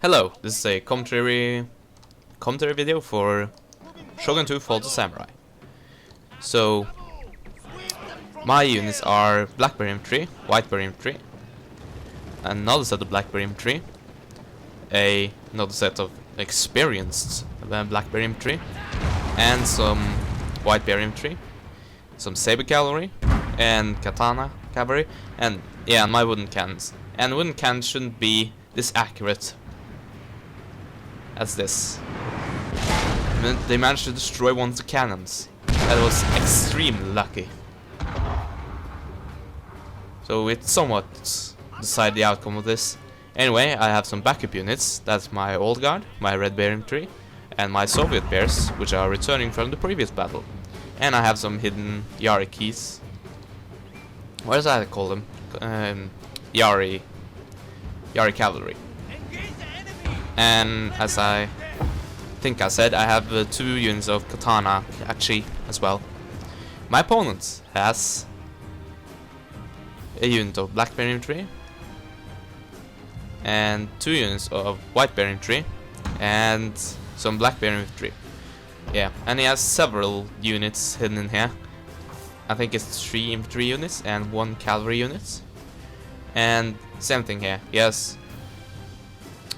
Hello, this is a commentary video for Shogun 2 Fall to Samurai. So, my units are Black Bear Infantry, White Bear Infantry, another set of Black Bear Infantry, another set of experienced Black Bear Infantry, and some White Bear Infantry, some Saber Cavalry, and Katana Cavalry, and yeah, my wooden cannons. And wooden cannons shouldn't be this accurate as this. They managed to destroy one of the cannons. That was extremely lucky. So it somewhat decided the outcome of this. Anyway, I have some backup units. That's my old guard, my Red Bear Infantry, and my Soviet Bears, which are returning from the previous battle. And I have some hidden Yari keys. What does I call them? Yari Cavalry. And as I think I said, I have 2 units of Katana Achi as well. My opponent has a unit of Black Bear Infantry and 2 units of White Bear Infantry and some Black Bear Infantry. Yeah, and he has several units hidden in here. I think it's 3 infantry units and 1 cavalry unit. And same thing here. He has,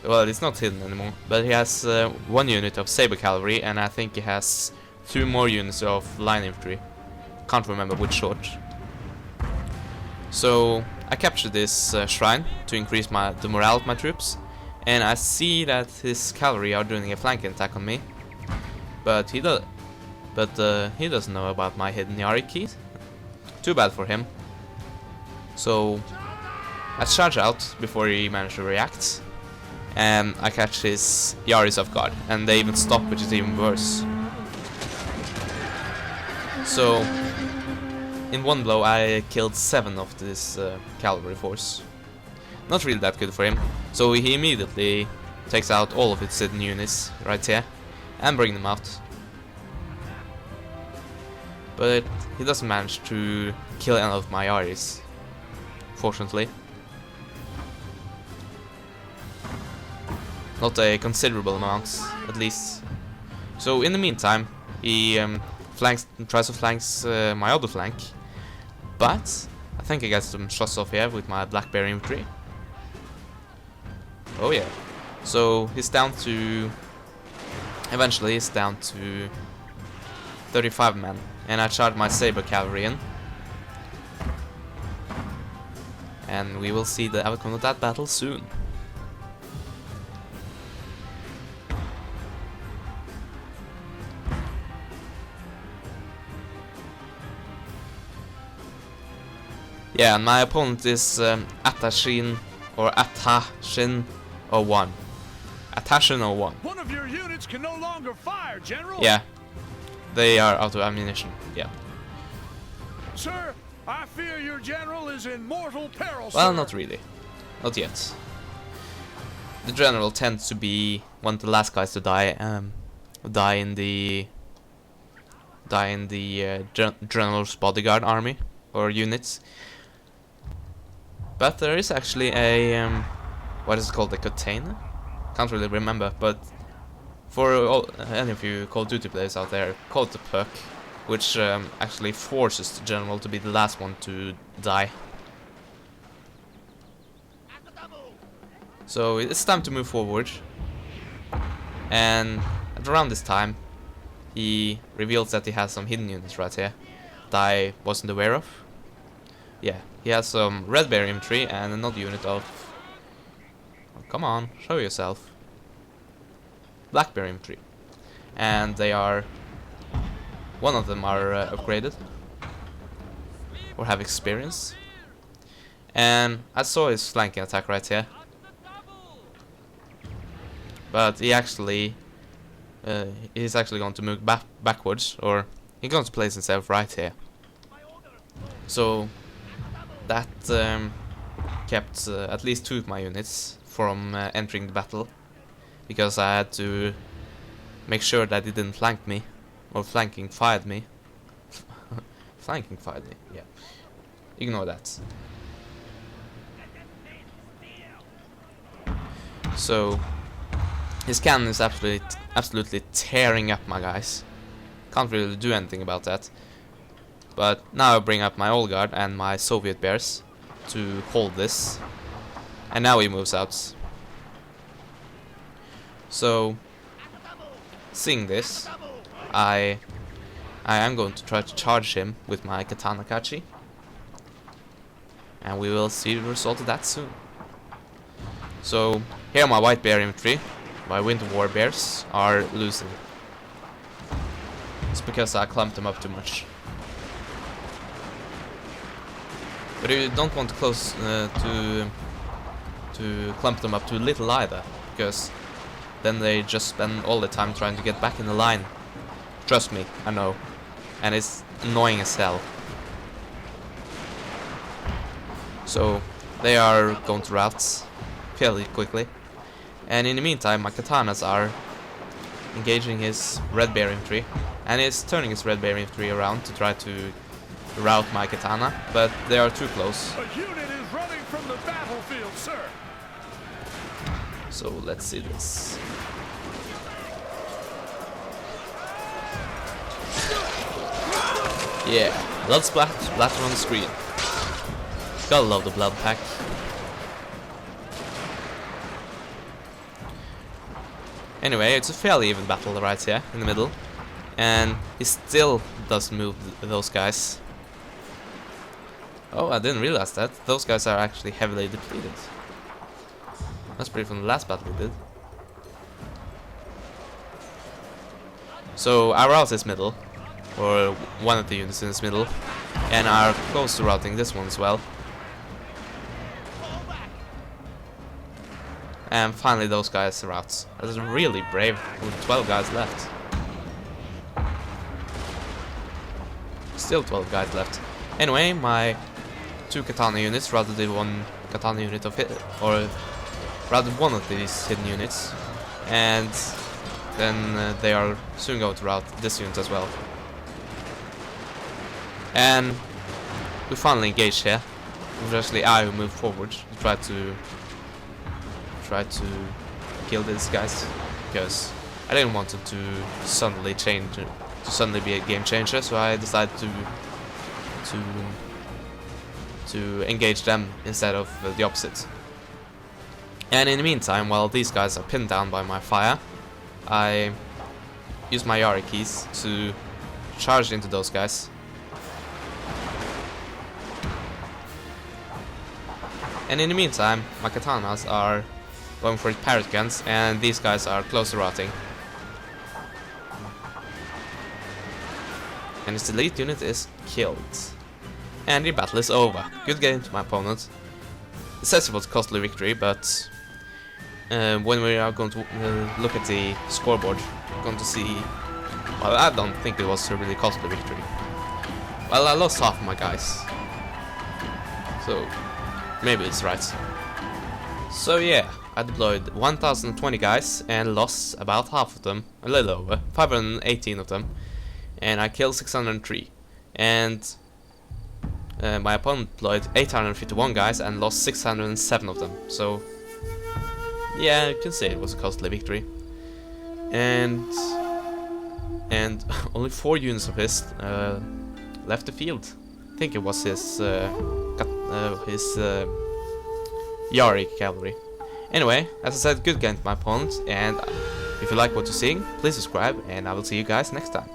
well, it's not hidden anymore, but he has 1 unit of Saber Cavalry, and I think he has 2 more units of Line Infantry. Can't remember which sort. So I captured this shrine to increase the morale of my troops, and I see that his cavalry are doing a flanking attack on me, but he doesn't know about my hidden Yari keys. Too bad for him. So I charge out before he managed to react, and I catch his Yaris off guard, and they even stop, which is even worse. So in one blow I killed 7 of this cavalry force. Not really that good for him, so he immediately takes out all of his hidden units right here and bring them out. But he doesn't manage to kill any of my Yaris, fortunately. Not a considerable amount, at least. So in the meantime, he tries to flank my other flank, but I think I get some shots off here with my Black Bear Infantry. Oh yeah. So he's down to, eventually he's down to 35 men, and I charge my Saber Cavalry in. And we will see the outcome of that battle soon. Yeah, and my opponent is Atashin or 1. Atashin 01. One of your units can no longer fire, General. Yeah, they are out of ammunition. Yeah. Sir, I fear your general is in mortal peril. Well, sir. not really, not yet. The general tends to be one of the last guys to die. Die in the general's bodyguard army or units. But there is actually a what is it called, a container? Can't really remember, but for any of you Call of Duty players out there, call it the perk, which actually forces the general to be the last one to die. So it's time to move forward, and at around this time he reveals that he has some hidden units right here that I wasn't aware of. Yeah, he has some Red Bear Infantry and another unit of, oh, come on, show yourself, Black Bear Infantry, and they are, one of them are upgraded or have experience, and I saw his flanking attack right here, but he actually he's actually going to move backwards, or he's going to place himself right here. So that kept at least 2 of my units from entering the battle, because I had to make sure that he didn't flank me, or flanking fired me. Flanking fired me, yeah. Ignore that. So His cannon is absolutely tearing up my guys. Can't really do anything about that. But now I bring up my old guard and my Soviet bears to hold this. And now he moves out. So, seeing this, I am going to try to charge him with my katana kachi. And we will see the result of that soon. So, here my white bear infantry, my winter war bears, are losing. It's because I clumped them up too much. But you don't want to to clump them up too little either, because then they just spend all the time trying to get back in the line. Trust me, I know. And it's annoying as hell. So they are going to routes fairly quickly. And in the meantime, my katanas are engaging his red bear infantry, and he's turning his red bear infantry around to try to rout my katana, but they are too close. A unit is running from the battlefield, sir. So let's see this. Yeah, blood splatter on the screen. Gotta love the blood pack. Anyway, it's a fairly even battle right here in the middle, and he still doesn't move those guys. Oh, I didn't realize that. Those guys are actually heavily depleted. That's pretty from the last battle we did. So I route this middle, or one of the units in this middle, and are close to routing this one as well. And finally those guys rout. That is really brave with 12 guys left. Still 12 guys left. Anyway, my 2 katana units routed the 1 katana unit of hit, or routed one of these hidden units, and then they are soon going to rout this unit as well. And we finally engaged here. It was actually I who moved forward to try to kill these guys, because I didn't want it to suddenly change, to suddenly be a game changer. So I decided to engage them instead of the opposite. And in the meantime, while these guys are pinned down by my fire, I use my Yari keys to charge into those guys. And in the meantime, my katanas are going for parrot guns, and these guys are close to routing. And his elite unit is killed. And the battle is over. Good game to my opponent. It says it was a costly victory, but when we are going to look at the scoreboard, we're going to see... Well, I don't think it was a really costly victory. Well, I lost half of my guys. So, maybe it's right. So yeah, I deployed 1020 guys and lost about half of them, a little over, 518 of them. And I killed 603. And my opponent deployed 851 guys and lost 607 of them. So yeah, you can say it was a costly victory. And only 4 units of his left the field. I think it was his Yari cavalry. Anyway, as I said, good game to my opponent, and if you like what you're seeing, please subscribe, and I will see you guys next time.